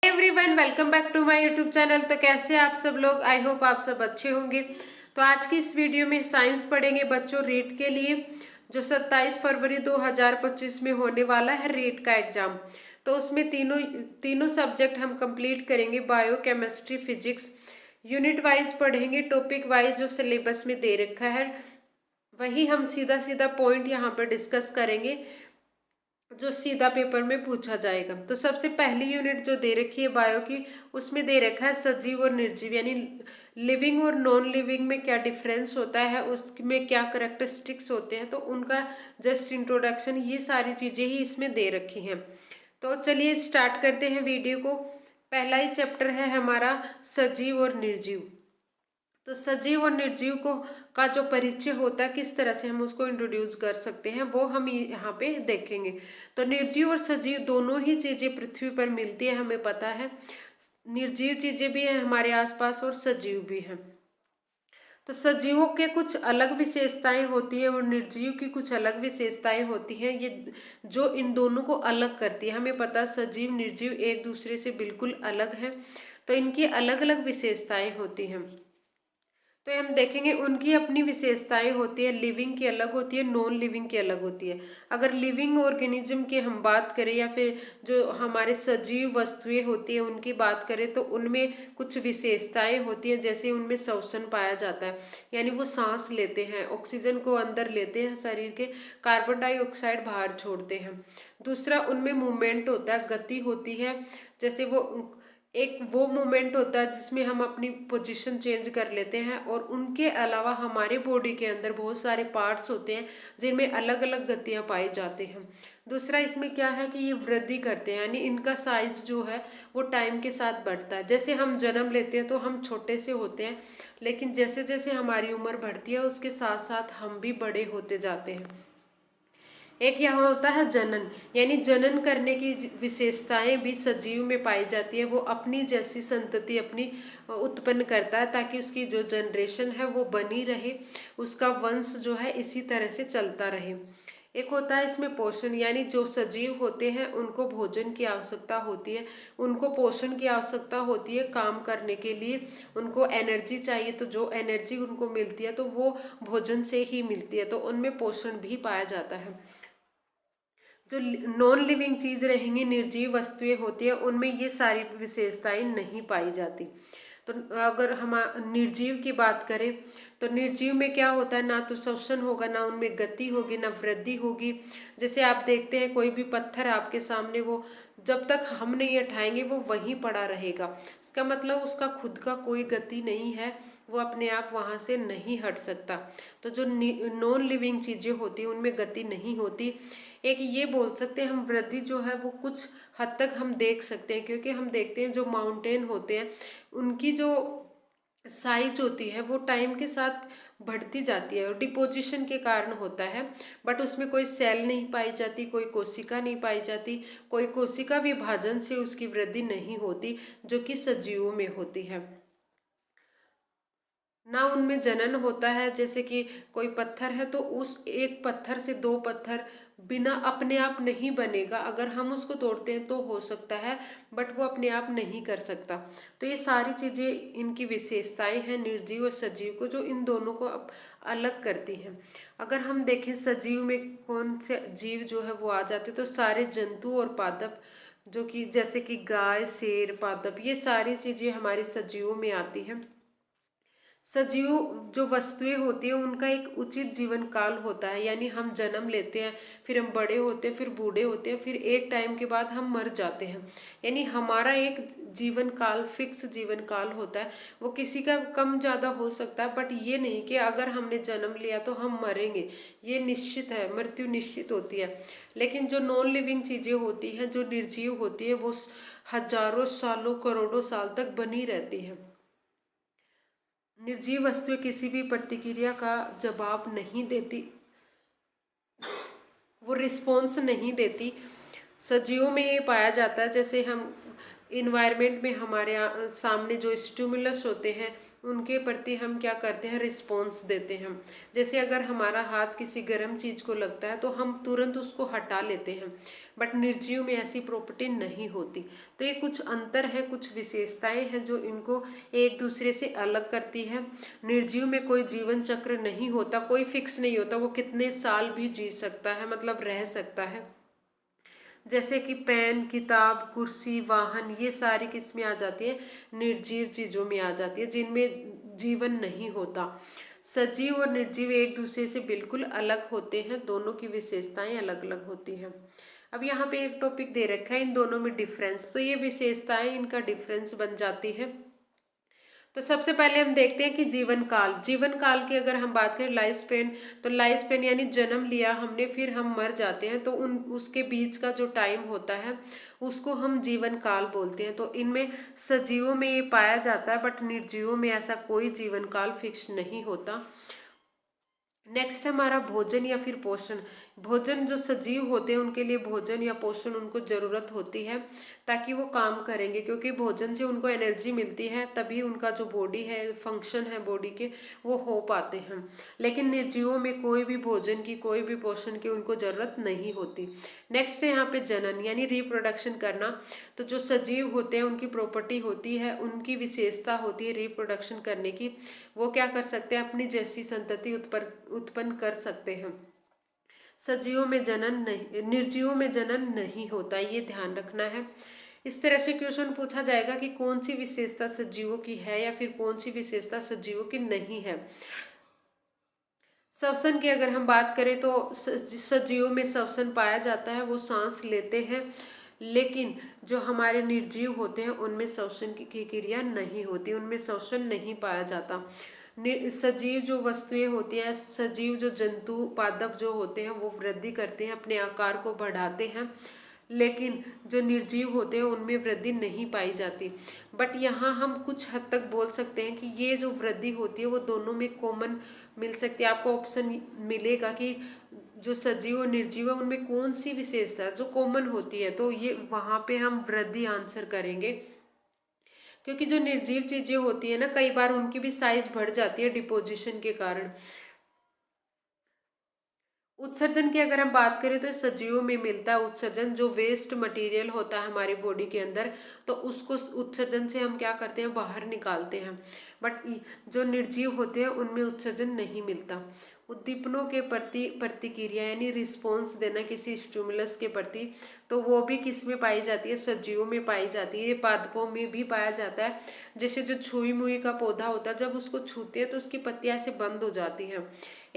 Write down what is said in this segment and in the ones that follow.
Everyone, welcome back to my YouTube channel. तो कैसे आप सब लोग? आई होप आप सब अच्छे होंगे। तो आज की इस वीडियो में साइंस पढ़ेंगे बच्चों रीट के लिए, जो 27 फरवरी 2025 में होने वाला है रीट का एग्जाम। तो उसमें तीनों तीनों सब्जेक्ट हम कंप्लीट करेंगे, bio, chemistry, physics. Unit wise पढ़ेंगे, टॉपिक वाइज जो सिलेबस में दे रखा है वही हम सीधा सीधा पॉइंट यहाँ पर डिस्कस करेंगे जो सीधा पेपर में पूछा जाएगा। तो सबसे पहली यूनिट जो दे रखी है बायो की, उसमें दे रखा है सजीव और निर्जीव, यानी लिविंग और नॉन लिविंग में क्या डिफरेंस होता है, उसमें क्या करेक्टरिस्टिक्स होते हैं, तो उनका जस्ट इंट्रोडक्शन, ये सारी चीजें ही इसमें दे रखी हैं। तो चलिए स्टार्ट करते हैं वीडियो को। पहला ही चैप्टर है हमारा सजीव और निर्जीव। तो सजीव और निर्जीव को का जो परिचय होता है, किस तरह से हम उसको इंट्रोड्यूस कर सकते हैं, वो हम यहाँ पे देखेंगे। तो निर्जीव और सजीव दोनों ही चीजें पृथ्वी पर मिलती है, हमें पता है। निर्जीव चीजें भी हैं हमारे आसपास और सजीव भी हैं। तो सजीवों के कुछ अलग विशेषताएं होती है और निर्जीव की कुछ अलग विशेषताएं होती हैं, ये जो इन दोनों को अलग करती है। हमें पता है सजीव निर्जीव एक दूसरे से बिल्कुल अलग है, तो इनकी अलग अलग विशेषताएं होती हैं। तो हम देखेंगे उनकी अपनी विशेषताएं होती है, लिविंग की अलग होती है, नॉन लिविंग की अलग होती है। अगर लिविंग ऑर्गेनिज्म की हम बात करें या फिर जो हमारे सजीव वस्तुएं होती है उनकी बात करें, तो उनमें कुछ विशेषताएं होती हैं, जैसे उनमें श्वसन पाया जाता है, यानी वो सांस लेते हैं, ऑक्सीजन को अंदर लेते हैं शरीर के, कार्बन डाइऑक्साइड बाहर छोड़ते हैं। दूसरा, उनमें मूवमेंट होता है, गति होती है, जैसे वो एक वो मोमेंट होता है जिसमें हम अपनी पोजीशन चेंज कर लेते हैं। और उनके अलावा हमारे बॉडी के अंदर बहुत सारे पार्ट्स होते हैं जिनमें अलग अलग गतियां पाई जाती हैं। दूसरा, इसमें क्या है कि ये वृद्धि करते हैं, यानी इनका साइज जो है वो टाइम के साथ बढ़ता है। जैसे हम जन्म लेते हैं तो हम छोटे से होते हैं, लेकिन जैसे जैसे हमारी उम्र बढ़ती है उसके साथ साथ हम भी बड़े होते जाते हैं। एक यहाँ होता है जनन, यानी जनन करने की विशेषताएं भी सजीव में पाई जाती है। वो अपनी जैसी संतति अपनी उत्पन्न करता है ताकि उसकी जो जनरेशन है वो बनी रहे, उसका वंश जो है इसी तरह से चलता रहे। एक होता है इसमें पोषण, यानी जो सजीव होते हैं उनको भोजन की आवश्यकता होती है, उनको पोषण की आवश्यकता होती है काम करने के लिए, उनको एनर्जी चाहिए। तो जो एनर्जी उनको मिलती है तो वो भोजन से ही मिलती है, तो उनमें पोषण भी पाया जाता है। जो नॉन लिविंग चीज रहेंगी, निर्जीव वस्तुएं होती है, उनमें ये सारी विशेषताएं नहीं पाई जाती। तो अगर हम निर्जीव की बात करें, तो निर्जीव में क्या होता है, ना तो श्वसन होगा, ना उनमें गति होगी, ना वृद्धि होगी। जैसे आप देखते हैं कोई भी पत्थर आपके सामने, वो जब तक हम नहीं उठाएंगे वो वहीं पड़ा रहेगा। इसका मतलब उसका खुद का कोई गति नहीं है, वो अपने आप वहां से नहीं हट सकता। तो जो नॉन लिविंग चीजें होती हैं उनमें गति नहीं होती। एक ये बोल सकते हैं हम, वृद्धि जो है वो कुछ हद तक हम देख सकते हैं, क्योंकि हम देखते हैं जो माउंटेन होते हैं उनकी जो साइज होती है वो टाइम के साथ बढ़ती जाती है, और डिपोजिशन के कारण होता है। बट उसमें कोई सेल नहीं पाई जाती, कोई कोशिका नहीं पाई जाती, कोई कोशिका विभाजन से उसकी वृद्धि नहीं होती, जो कि सजीवों में होती है। ना उनमें जनन होता है, जैसे कि कोई पत्थर है तो उस एक पत्थर से दो पत्थर बिना अपने आप नहीं बनेगा, अगर हम उसको तोड़ते हैं तो हो सकता है, बट वो अपने आप नहीं कर सकता। तो ये सारी चीजें इनकी विशेषताएं हैं निर्जीव और सजीव को, जो इन दोनों को अलग करती हैं। अगर हम देखें सजीव में कौन से जीव जो है वो आ जाते, तो सारे जंतु और पादप, जो कि जैसे कि गाय, शेर, पादप, ये सारी चीजें हमारे सजीवों में आती हैं। सजीव जो वस्तुएं होती है उनका एक उचित जीवन काल होता है, यानी हम जन्म लेते हैं, फिर हम बड़े होते हैं, फिर बूढ़े होते हैं, फिर एक टाइम के बाद हम मर जाते हैं। यानी हमारा एक जीवन काल, फिक्स जीवन काल होता है। वो किसी का कम ज्यादा हो सकता है, बट ये नहीं कि अगर हमने जन्म लिया तो हम मरेंगे, ये निश्चित है, मृत्यु निश्चित होती है। लेकिन जो नॉन लिविंग चीजें होती हैं, जो निर्जीव होती है, वो हजारों सालों करोड़ों साल तक बनी रहती है। निर्जीव वस्तुएं किसी भी प्रतिक्रिया का जवाब नहीं देती, वो रिस्पॉन्स नहीं देती। सजीवों में ये पाया जाता है, जैसे हम इन्वायरमेंट में हमारे सामने जो स्टिमुलस होते हैं उनके प्रति हम क्या करते हैं, रिस्पॉन्स देते हैं। जैसे अगर हमारा हाथ किसी गर्म चीज को लगता है तो हम तुरंत उसको हटा लेते हैं, बट निर्जीव में ऐसी प्रॉपर्टी नहीं होती। तो ये कुछ अंतर है, कुछ विशेषताएं हैं जो इनको एक दूसरे से अलग करती है। निर्जीव में कोई जीवन चक्र नहीं होता, कोई फिक्स नहीं होता, वो कितने साल भी जी सकता है, मतलब रह सकता है। जैसे कि पेन, किताब, कुर्सी, वाहन, ये सारी किस में आ जाती है, निर्जीव चीजों में आ जाती है, जिनमें जीवन नहीं होता। सजीव और निर्जीव एक दूसरे से बिल्कुल अलग होते हैं, दोनों की विशेषताएं अलग अलग होती हैं। अब यहाँ पे एक टॉपिक दे रखा है इन दोनों में डिफरेंस, तो ये विशेषताएं इनका डिफरेंस बन जाती है। तो सबसे पहले हम देखते हैं कि जीवन काल। जीवन काल की अगर हम बात करें, लाइफ स्पेन, तो लाइफ स्पेन यानी जन्म लिया हमने, फिर हम मर जाते हैं, तो उन उसके बीच का जो टाइम होता है उसको हम जीवन काल बोलते हैं। तो इनमें सजीवों में ये पाया जाता है, बट निर्जीवों में ऐसा कोई जीवन काल फिक्स नहीं होता। नेक्स्ट हमारा भोजन या फिर पोषण। भोजन, जो सजीव होते हैं उनके लिए भोजन या पोषण उनको जरूरत होती है ताकि वो काम करेंगे, क्योंकि भोजन से उनको एनर्जी मिलती है, तभी उनका जो बॉडी है, फंक्शन है बॉडी के, वो हो पाते हैं। लेकिन निर्जीवों में कोई भी भोजन की, कोई भी पोषण की उनको जरूरत नहीं होती। नेक्स्ट है यहाँ पे जनन यानी रिप्रोडक्शन करना। तो जो सजीव होते हैं उनकी प्रॉपर्टी होती है, उनकी विशेषता होती है रिप्रोडक्शन करने की। वो क्या कर सकते हैं, अपनी जैसी संतति उत्पन्न कर सकते हैं। सजीवों में जनन नहीं, निर्जीवों में जनन नहीं होता, ये ध्यान रखना है। इस तरह से क्वेश्चन पूछा जाएगा कि कौन सी विशेषता सजीवों की है या फिर कौन सी विशेषता सजीवों की नहीं है। श्वसन की अगर हम बात करें तो सजीवों में श्वसन पाया जाता है, वो सांस लेते हैं, लेकिन जो हमारे निर्जीव होते हैं उनमें श्वसन की क्रिया नहीं होती, उनमें श्वसन नहीं पाया जाता। सजीव जो वस्तुएं होती हैं, सजीव जो जंतु पादप जो होते हैं वो वृद्धि करते हैं, अपने आकार को बढ़ाते हैं, लेकिन जो निर्जीव होते हैं उनमें वृद्धि नहीं पाई जाती। बट यहाँ हम कुछ हद तक बोल सकते हैं कि ये जो वृद्धि होती है वो दोनों में कॉमन मिल सकती है। आपको ऑप्शन मिलेगा कि जो सजीव और निर्जीव है उनमें कौन सी विशेषता जो कॉमन होती है, तो ये वहां पे हम वृद्धि आंसर करेंगे। क्योंकि जो निर्जीव चीजें होती है ना, कई बार उनकी भी साइज बढ़ जाती है डिपोजिशन के कारण। उत्सर्जन की अगर हम बात करें तो सजीवों में मिलता है उत्सर्जन, जो वेस्ट मटेरियल होता है हमारी बॉडी के अंदर, तो उसको उत्सर्जन से हम क्या करते हैं, बाहर निकालते हैं। बट जो निर्जीव होते हैं उनमें उत्सर्जन नहीं मिलता। उद्दीपनों के प्रति प्रतिक्रिया यानी रिस्पॉन्स देना किसी स्टिमुलस के प्रति, तो वो भी किस में पाई जाती है, सजीवों में पाई जाती है। ये पादपों में भी पाया जाता है। जैसे जो छुई मुई का पौधा होता है, जब उसको छूते हैं तो उसकी पत्तियां ऐसे बंद हो जाती हैं।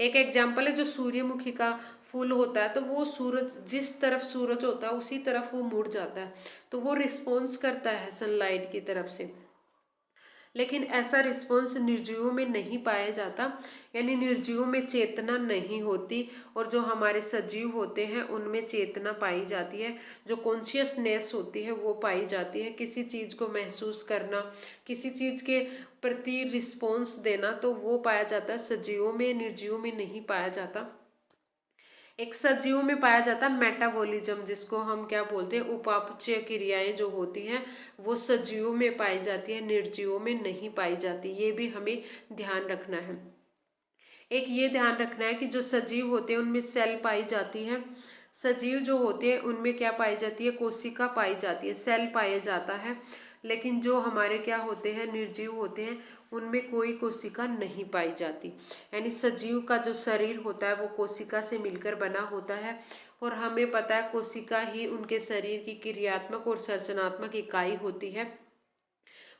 एक एग्जाम्पल है जो सूर्यमुखी का फूल होता है, तो वो सूरज, जिस तरफ सूरज होता है उसी तरफ वो मुड़ जाता है, तो वो रिस्पॉन्स करता है सनलाइट की तरफ से। लेकिन ऐसा रिस्पॉन्स निर्जीवों में नहीं पाया जाता, यानी निर्जीवों में चेतना नहीं होती, और जो हमारे सजीव होते हैं उनमें चेतना पाई जाती है, जो कॉन्शियसनेस होती है वो पाई जाती है, किसी चीज को महसूस करना, किसी चीज के प्रति रिस्पॉन्स देना, तो वो पाया जाता है सजीवों में, निर्जीवों में नहीं पाया जाता। एक सजीवों में पाया जाता है मेटाबॉलिज्म, जिसको हम क्या बोलते हैं, उपापचय क्रियाएं जो होती हैं वो सजीवों में पाई जाती है, निर्जीवों में नहीं पाई जाती। ये भी हमें ध्यान रखना है। एक ये ध्यान रखना है कि जो सजीव होते हैं उनमें सेल पाई जाती है, सजीव जो होते हैं उनमें क्या पाई जाती है, कोशिका पाई जाती है, सेल पाया जाता है। लेकिन जो हमारे क्या होते हैं, निर्जीव होते हैं, उनमें कोई कोशिका नहीं पाई जाती। यानी सजीव का जो शरीर होता है वो कोशिका से मिलकर बना होता है, और हमें पता है कोशिका ही उनके शरीर की क्रियात्मक और संरचनात्मक इकाई होती है,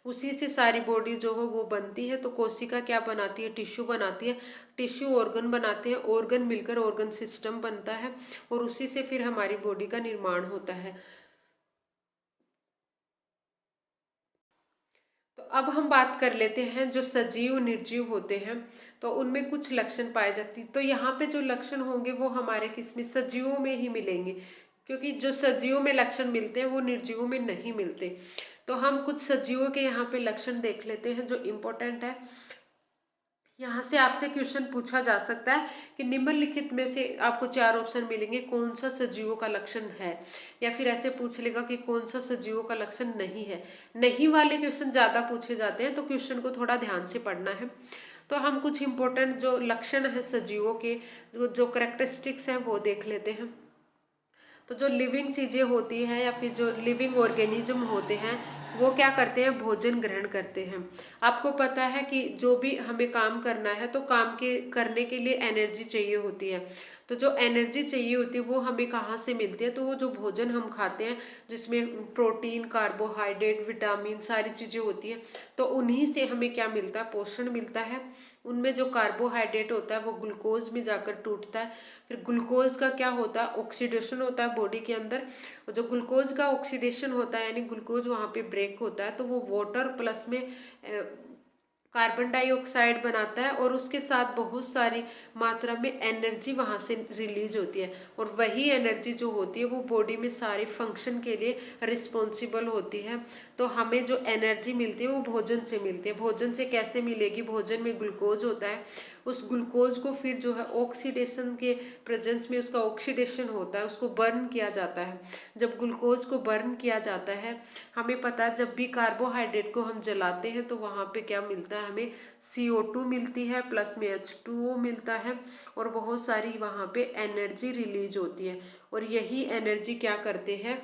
उसी से सारी बॉडी जो है वो बनती है। तो कोशिका क्या बनाती है, टिश्यू बनाती है, टिश्यू ऑर्गन बनाते हैं, ऑर्गन मिलकर ऑर्गन सिस्टम बनता है, और उसी से फिर हमारी बॉडी का निर्माण होता है। तो अब हम बात कर लेते हैं जो सजीव निर्जीव होते हैं, तो उनमें कुछ लक्षण पाए जाते हैं। तो यहाँ पे जो लक्षण होंगे वो हमारे किसमें, सजीवों में ही मिलेंगे, क्योंकि जो सजीवों में लक्षण मिलते हैं वो निर्जीवों में नहीं मिलते। तो हम कुछ सजीवों के यहाँ पे लक्षण देख लेते हैं जो इम्पोर्टेंट है। यहाँ से आपसे क्वेश्चन पूछा जा सकता है कि निम्नलिखित में से आपको 4 ऑप्शन मिलेंगे, कौन सा सजीवों का लक्षण है, या फिर ऐसे पूछ लेगा कि कौन सा सजीवों का लक्षण नहीं है। नहीं वाले क्वेश्चन ज्यादा पूछे जाते हैं, तो क्वेश्चन को थोड़ा ध्यान से पढ़ना है। तो हम कुछ इंपॉर्टेंट जो लक्षण है सजीवों के, जो करेक्टरिस्टिक्स हैं वो देख लेते हैं। तो जो लिविंग चीज़ें होती हैं या फिर जो लिविंग ऑर्गेनिज्म होते हैं वो क्या करते हैं, भोजन ग्रहण करते हैं। आपको पता है कि जो भी हमें काम करना है तो काम के करने के लिए एनर्जी चाहिए होती है। तो जो एनर्जी चाहिए होती है वो हमें कहाँ से मिलती है, तो वो जो भोजन हम खाते हैं जिसमें प्रोटीन, कार्बोहाइड्रेट, विटामिन सारी चीज़ें होती हैं, तो उन्हीं से हमें क्या मिलता है, पोषण मिलता है। उनमें जो कार्बोहाइड्रेट होता है वो ग्लूकोज में जाकर टूटता है, फिर ग्लूकोज का क्या होता है, ऑक्सीडेशन होता है बॉडी के अंदर। जो ग्लूकोज का ऑक्सीडेशन होता है यानी ग्लूकोज वहाँ पे ब्रेक होता है तो वो वाटर प्लस में कार्बन डाइऑक्साइड बनाता है और उसके साथ बहुत सारी मात्रा में एनर्जी वहाँ से रिलीज होती है, और वही एनर्जी जो होती है वो बॉडी में सारे फंक्शन के लिए रिस्पॉन्सिबल होती है। तो हमें जो एनर्जी मिलती है वो भोजन से मिलती है। भोजन से कैसे मिलेगी, भोजन में ग्लूकोज होता है, उस ग्लूकोज को फिर जो है ऑक्सीडेशन के प्रेजेंस में उसका ऑक्सीडेशन होता है, उसको बर्न किया जाता है। जब ग्लूकोज को बर्न किया जाता है, हमें पता है जब भी कार्बोहाइड्रेट को हम जलाते हैं तो वहाँ पे क्या मिलता है, हमें CO2 मिलती है, प्लस में H2O मिलता है, और बहुत सारी वहाँ पे एनर्जी रिलीज होती है। और यही एनर्जी क्या करते हैं,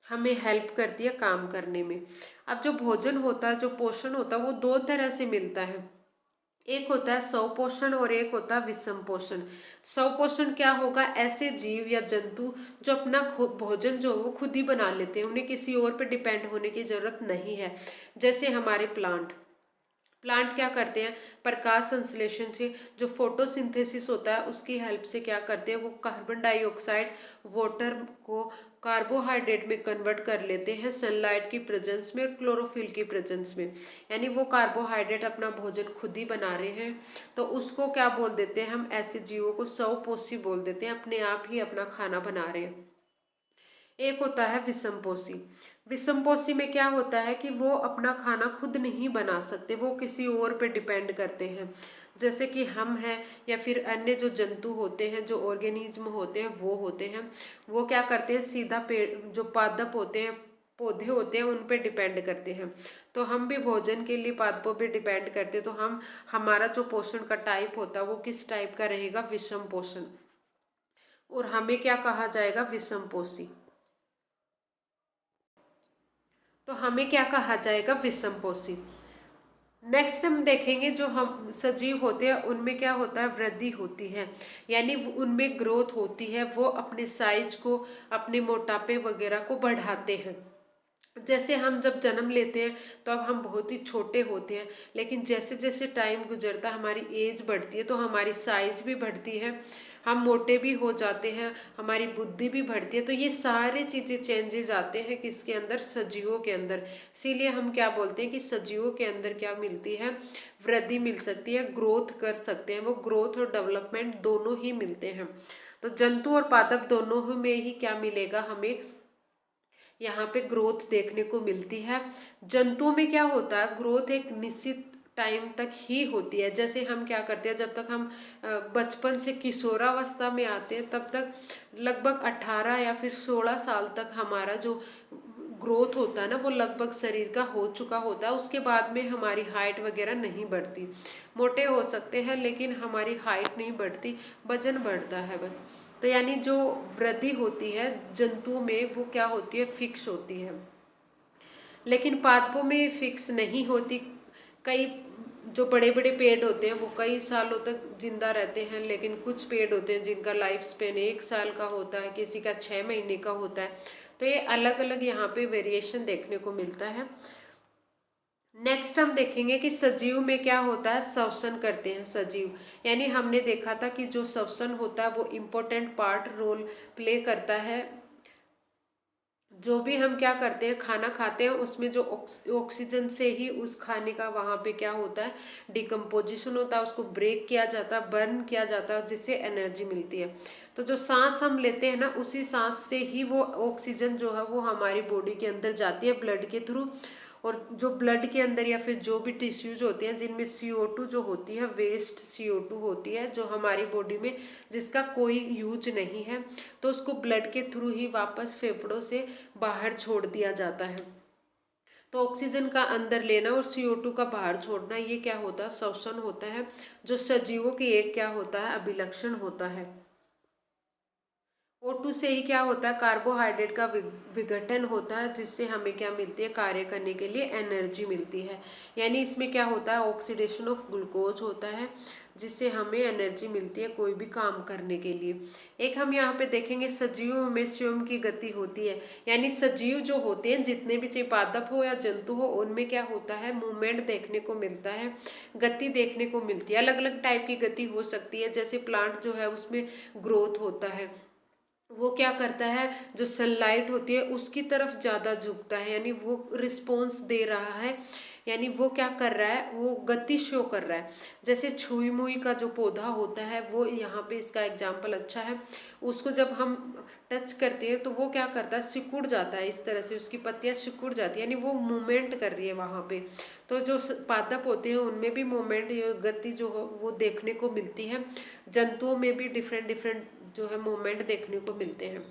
हमें हेल्प करती है काम करने में। अब जो भोजन होता है, जो पोषण होता है, वो दो तरह से मिलता है। एक होता है स्वपोषण और एक होता है विषम पोषण। स्वपोषण क्या होगा, ऐसे जीव या जंतु जो अपना भोजन जो वो खुद ही बना लेते हैं, उन्हें किसी और पर डिपेंड होने की जरूरत नहीं है। जैसे हमारे प्लांट प्लांट क्या करते हैं, प्रकाश संश्लेषण से जो फोटोसिंथेसिस होता है उसकी हेल्प से क्या करते हैं, वो कार्बन डाइऑक्साइड वाटर को कार्बोहाइड्रेट में कन्वर्ट कर लेते हैं सनलाइट की प्रेजेंस में और क्लोरोफिल की प्रेजेंस में। यानी वो कार्बोहाइड्रेट अपना भोजन खुद ही बना रहे हैं, तो उसको क्या बोल देते हैं हम, ऐसे जीवों को स्वपोषी बोल देते हैं, अपने आप ही अपना खाना बना रहे हैं। एक होता है विषमपोषी। विषमपोषी में क्या होता है कि वो अपना खाना खुद नहीं बना सकते, वो किसी और पे डिपेंड करते हैं। जैसे कि हम हैं या फिर अन्य जो जंतु होते हैं, जो ऑर्गेनिज्म होते हैं वो होते हैं, वो क्या करते हैं, सीधा पेड़ जो पादप होते हैं, पौधे होते हैं, उन पे डिपेंड करते हैं। तो हम भी भोजन के लिए पादपों पे डिपेंड करते हैं। तो हम हमारा जो पोषण का टाइप होता है वो किस टाइप का रहेगा, विषम पोषण, और हमें क्या कहा जाएगा, विषमपोषी। तो हमें क्या कहा जाएगा, विषमपोषी। नेक्स्ट हम देखेंगे जो हम सजीव होते हैं उनमें क्या होता है, वृद्धि होती है, यानी उनमें ग्रोथ होती है, वो अपने साइज को, अपने मोटापे वगैरह को बढ़ाते हैं। जैसे हम जब जन्म लेते हैं तो अब हम बहुत ही छोटे होते हैं, लेकिन जैसे जैसे टाइम गुजरता है हमारी एज बढ़ती है तो हमारी साइज भी बढ़ती है, हम मोटे भी हो जाते हैं, हमारी बुद्धि भी बढ़ती है। तो ये सारी चीज़ें चेंजेस आते हैं किसके अंदर, सजीवों के अंदर। इसीलिए हम क्या बोलते हैं कि सजीवों के अंदर क्या मिलती है, वृद्धि मिल सकती है, ग्रोथ कर सकते हैं वो, ग्रोथ और डेवलपमेंट दोनों ही मिलते हैं। तो जंतु और पादप दोनों में ही क्या मिलेगा हमें, यहाँ पे ग्रोथ देखने को मिलती है। जंतुओं में क्या होता है, ग्रोथ एक निश्चित टाइम तक ही होती है। जैसे हम क्या करते हैं, जब तक हम बचपन से किशोरावस्था में आते हैं तब तक लगभग 18 या फिर 16 साल तक हमारा जो ग्रोथ होता है ना वो लगभग शरीर का हो चुका होता है। उसके बाद में हमारी हाइट वगैरह नहीं बढ़ती, मोटे हो सकते हैं लेकिन हमारी हाइट नहीं बढ़ती, वजन बढ़ता है बस। तो यानी जो वृद्धि होती है जंतुओं में वो क्या होती है, फिक्स होती है, लेकिन पादपों में फिक्स नहीं होती। कई जो बड़े बड़े पेड़ होते हैं वो कई सालों तक जिंदा रहते हैं, लेकिन कुछ पेड़ होते हैं जिनका लाइफ स्पेन 1 साल का होता है, किसी का 6 महीने का होता है। तो ये अलग अलग यहाँ पे वेरिएशन देखने को मिलता है। नेक्स्ट हम देखेंगे कि सजीव में क्या होता है, श्वसन करते हैं सजीव। यानी हमने देखा था कि जो श्वसन होता है वो इम्पोर्टेंट पार्ट रोल प्ले करता है। जो भी हम क्या करते हैं, खाना खाते हैं, उसमें जो ऑक्सीजन से ही उस खाने का वहाँ पे क्या होता है, डिकम्पोजिशन होता है, उसको ब्रेक किया जाता है, बर्न किया जाता है, जिससे एनर्जी मिलती है। तो जो सांस हम लेते हैं ना, उसी सांस से ही वो ऑक्सीजन जो है वो हमारी बॉडी के अंदर जाती है ब्लड के थ्रू। और जो ब्लड के अंदर या फिर जो भी टिश्यूज होते हैं जिनमें CO2 जो होती है, वेस्ट CO2 होती है जो हमारी बॉडी में, जिसका कोई यूज नहीं है, तो उसको ब्लड के थ्रू ही वापस फेफड़ों से बाहर छोड़ दिया जाता है। तो ऑक्सीजन का अंदर लेना और CO2 का बाहर छोड़ना, ये क्या होता है, श्वसन होता है, जो सजीवों की एक क्या होता है, अभिलक्षण होता है। O2 से ही क्या होता है, कार्बोहाइड्रेट का विघटन होता है, जिससे हमें क्या मिलती है, कार्य करने के लिए एनर्जी मिलती है। यानी इसमें क्या होता है, ऑक्सीडेशन ऑफ ग्लूकोज होता है, जिससे हमें एनर्जी मिलती है कोई भी काम करने के लिए। एक हम यहाँ पे देखेंगे, सजीवों में स्वयं की गति होती है। यानी सजीव जो होते हैं, जितने भी, चाहे पादप हो या जंतु हो, उनमें क्या होता है, मूवमेंट देखने को मिलता है, गति देखने को मिलती है। अलग अलग टाइप की गति हो सकती है। जैसे प्लांट जो है उसमें ग्रोथ होता है, वो क्या करता है, जो सनलाइट होती है उसकी तरफ ज्यादा झुकता है, यानी वो रिस्पॉन्स दे रहा है, यानी वो क्या कर रहा है, वो गति शो कर रहा है। जैसे छुई मुई का जो पौधा होता है, वो यहाँ पे इसका एग्जाम्पल अच्छा है। उसको जब हम टच करते हैं तो वो क्या करता है, सिकुड़ जाता है, इस तरह से उसकी पत्तियां सिकुड़ जाती है, यानी वो मूवमेंट कर रही है वहां पे। तो जो पादप होते हैं उनमें भी मूवमेंट, गति जो हो वो देखने को मिलती है। जंतुओं में भी डिफरेंट डिफरेंट जो है मूवमेंट देखने को मिलते हैं।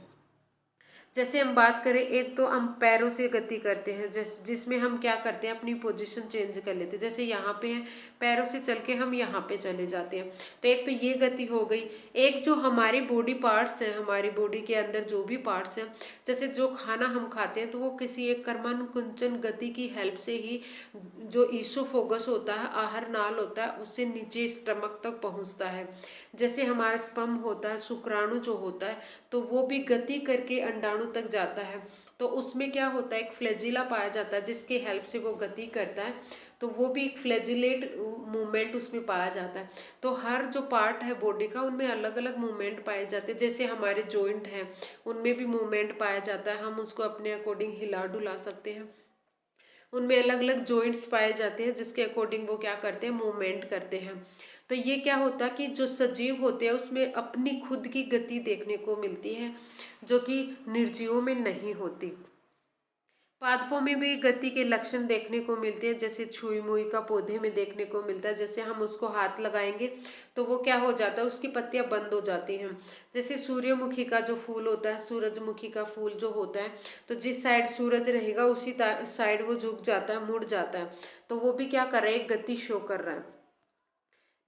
जैसे हम बात करें, एक तो हम पैरों से गति करते हैं, जिसमें हम क्या करते हैं, अपनी पोजीशन चेंज कर लेते हैं। जैसे यहाँ पे है, पैरों से चल के हम यहाँ पे चले जाते हैं। तो एक तो ये गति हो गई। एक जो हमारी बॉडी पार्ट्स हैं, हमारी बॉडी के अंदर जो भी पार्ट्स हैं, जैसे जो खाना हम खाते हैं तो वो किसी एक कर्मानुकुंचन गति की हेल्प से ही, जो ईसोफोगस होता है, आहार नाल होता है, उससे नीचे स्टमक तक पहुंचता है। जैसे हमारा स्पर्म होता है, शुक्राणु जो होता है, तो वो भी गति करके अंडाणु तक जाता है। तो उसमें क्या होता है, एक फ्लैजिला पाया जाता है, जिसके हेल्प से वो गति करता है। तो वो भी एक फ्लैजिलेट मूवमेंट उसमें पाया जाता है। तो हर जो पार्ट है बॉडी का, उनमें अलग अलग मूवमेंट पाए जाते हैं। जैसे हमारे जॉइंट हैं, उनमें भी मूवमेंट पाया जाता है, हम उसको अपने अकॉर्डिंग हिला डुला सकते हैं। उनमें अलग अलग जॉइंट्स पाए जाते हैं, जिसके अकॉर्डिंग वो क्या करते हैं, मूवमेंट करते हैं। तो ये क्या होता है कि जो सजीव होते हैं उसमें अपनी खुद की गति देखने को मिलती है, जो कि निर्जीवों में नहीं होती। पादपों में भी गति के लक्षण देखने को मिलते हैं, जैसे छुई मुई का पौधे में देखने को मिलता है। जैसे हम उसको हाथ लगाएंगे तो वो क्या हो जाता है, उसकी पत्तियां बंद हो जाती हैं। जैसे सूर्यमुखी का जो फूल होता है, सूरजमुखी का फूल जो होता है, तो जिस साइड सूरज रहेगा उसी साइड वो झुक जाता है, मुड़ जाता है। तो वो भी क्या कर रहा है, एक गति शो कर रहा है।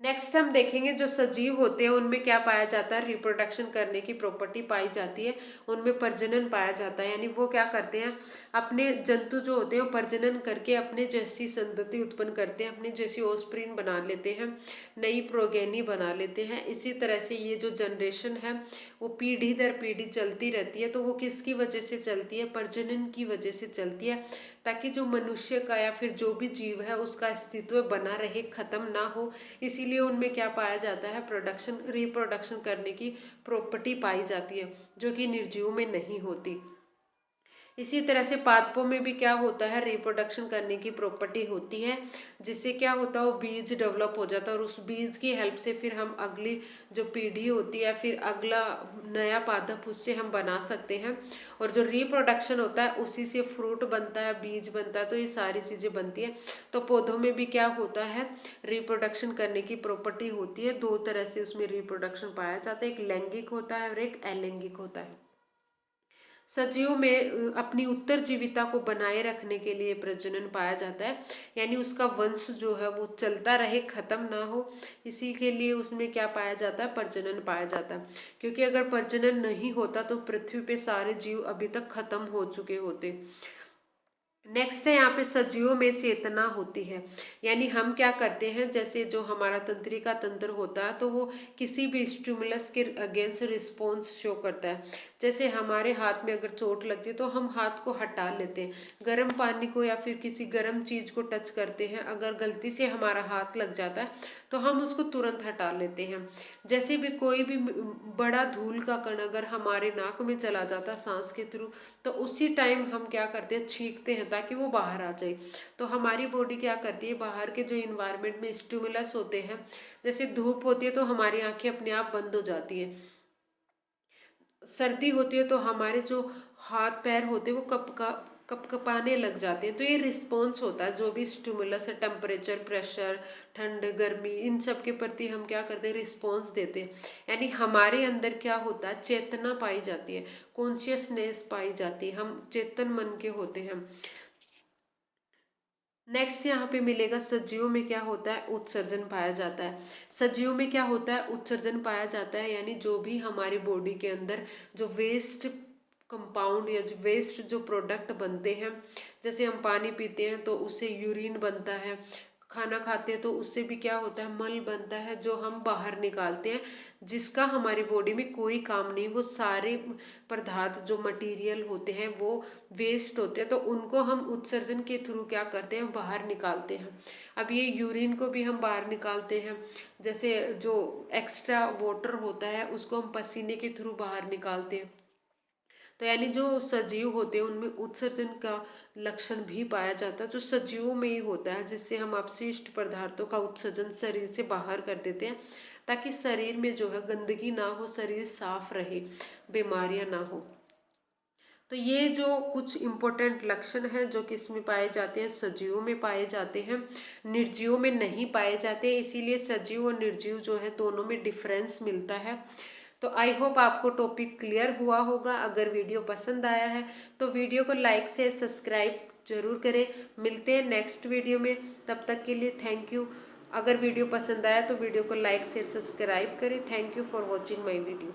नेक्स्ट हम देखेंगे, जो सजीव होते हैं उनमें क्या पाया जाता है, रिप्रोडक्शन करने की प्रॉपर्टी पाई जाती है, उनमें प्रजनन पाया जाता है। यानी वो क्या करते हैं, अपने जंतु जो होते हैं वो प्रजनन करके अपने जैसी संतति उत्पन्न करते हैं, अपनी जैसी ऑस्प्रीन बना लेते हैं, नई प्रोगेनी बना लेते हैं। इसी तरह से ये जो जनरेशन है वो पीढ़ी दर पीढ़ी चलती रहती है। तो वो किसकी वजह से चलती है, प्रजनन की वजह से चलती है, ताकि जो मनुष्य का या फिर जो भी जीव है उसका अस्तित्व बना रहे, खत्म ना हो। इसीलिए उनमें क्या पाया जाता है, प्रोडक्शन, रिप्रोडक्शन करने की प्रॉपर्टी पाई जाती है, जो कि निर्जीव में नहीं होती। इसी तरह से पादपों में भी क्या होता है, रिप्रोडक्शन करने की प्रॉपर्टी होती है, जिससे क्या होता है, वो बीज डेवलप हो जाता है, और उस बीज की हेल्प से फिर हम अगली जो पीढ़ी होती है, फिर अगला नया पादप उससे हम बना सकते हैं। और जो रिप्रोडक्शन होता है उसी से फ्रूट बनता है, बीज बनता है, तो ये सारी चीजें बनती है। तो पौधों में भी क्या होता है, रिप्रोडक्शन करने की प्रॉपर्टी होती है। दो तरह से उसमें रिप्रोडक्शन पाया जाता है, एक लैंगिक होता है और एक अलैंगिक होता है। सजीव में अपनी उत्तरजीविता को बनाए रखने के लिए प्रजनन पाया जाता है, यानी उसका वंश जो है वो चलता रहे, खत्म ना हो। इसी के लिए उसमें क्या पाया जाता है, प्रजनन पाया जाता है। क्योंकि अगर प्रजनन नहीं होता तो पृथ्वी पे सारे जीव अभी तक खत्म हो चुके होते। नेक्स्ट है, यहाँ पे सजीवों में चेतना होती है। यानी हम क्या करते हैं, जैसे जो हमारा तंत्रिका तंत्र होता है, तो वो किसी भी स्टिमुलस के अगेंस्ट रिस्पॉन्स शो करता है। जैसे हमारे हाथ में अगर चोट लगती है तो हम हाथ को हटा लेते हैं, गर्म पानी को या फिर किसी गर्म चीज को टच करते हैं, अगर गलती से हमारा हाथ लग जाता है तो हम उसको तुरंत हटा लेते हैं। जैसे भी कोई भी बड़ा धूल का कण अगर हमारे नाक में चला जाता है सांस के थ्रू, तो उसी टाइम हम क्या करते हैं, छींकते हैं ताकि वो बाहर आ जाए। तो हमारी बॉडी क्या करती है, बाहर के जो इन्वायरमेंट में स्टिमुलस होते हैं, जैसे धूप होती है तो हमारी आंखें अपने आप बंद हो जाती है, सर्दी होती है तो हमारे जो हाथ पैर होते हैं वो कपकपाने लग जाते हैं। तो ये रिस्पॉन्स होता है, जो भी स्टिमुलस है, टेम्परेचर, प्रेशर, ठंड, गर्मी, इन सब के प्रति हम क्या करते हैं, रिस्पॉन्स देते हैं। यानी हमारे अंदर क्या होता है, चेतना पाई जाती है, कॉन्शियसनेस पाई जाती है, हम चेतन मन के होते हैं। नेक्स्ट यहाँ पे मिलेगा सजीवों में क्या होता है, उत्सर्जन पाया जाता है। सजीवों में क्या होता है, उत्सर्जन पाया जाता है, यानी जो भी हमारी बॉडी के अंदर जो वेस्ट कंपाउंड या जो वेस्ट जो प्रोडक्ट बनते हैं, जैसे हम पानी पीते हैं तो उससे यूरिन बनता है, खाना खाते हैं तो उससे भी क्या होता है, मल बनता है जो हम बाहर निकालते हैं, जिसका हमारी बॉडी में कोई काम नहीं। वो सारे पदार्थ जो मटेरियल होते हैं वो वेस्ट होते हैं, तो उनको हम उत्सर्जन के थ्रू क्या करते हैं, बाहर निकालते हैं। अब ये यूरिन को भी हम बाहर निकालते हैं, जैसे जो एक्स्ट्रा वाटर होता है उसको हम पसीने के थ्रू बाहर निकालते हैं। तो यानी जो सजीव होते हैं उनमें उत्सर्जन का लक्षण भी पाया जाता है, जो सजीवों में ही होता है, जिससे हम अपशिष्ट पदार्थों का उत्सर्जन शरीर से बाहर कर देते हैं, ताकि शरीर में जो है गंदगी ना हो, शरीर साफ रहे, बीमारियां ना हो। तो ये जो कुछ इम्पोर्टेंट लक्षण हैं जो कि इसमें पाए जाते हैं, सजीवों में पाए जाते हैं, निर्जीवों में नहीं पाए जाते, इसीलिए सजीव और निर्जीव जो है दोनों में डिफरेंस मिलता है। तो आई होप आपको टॉपिक क्लियर हुआ होगा। अगर वीडियो पसंद आया है तो वीडियो को लाइक शेयर सब्सक्राइब जरूर करें। मिलते हैं नेक्स्ट वीडियो में, तब तक के लिए थैंक यू। अगर वीडियो पसंद आया तो वीडियो को लाइक शेयर सब्सक्राइब करें। Thank you for watching my video.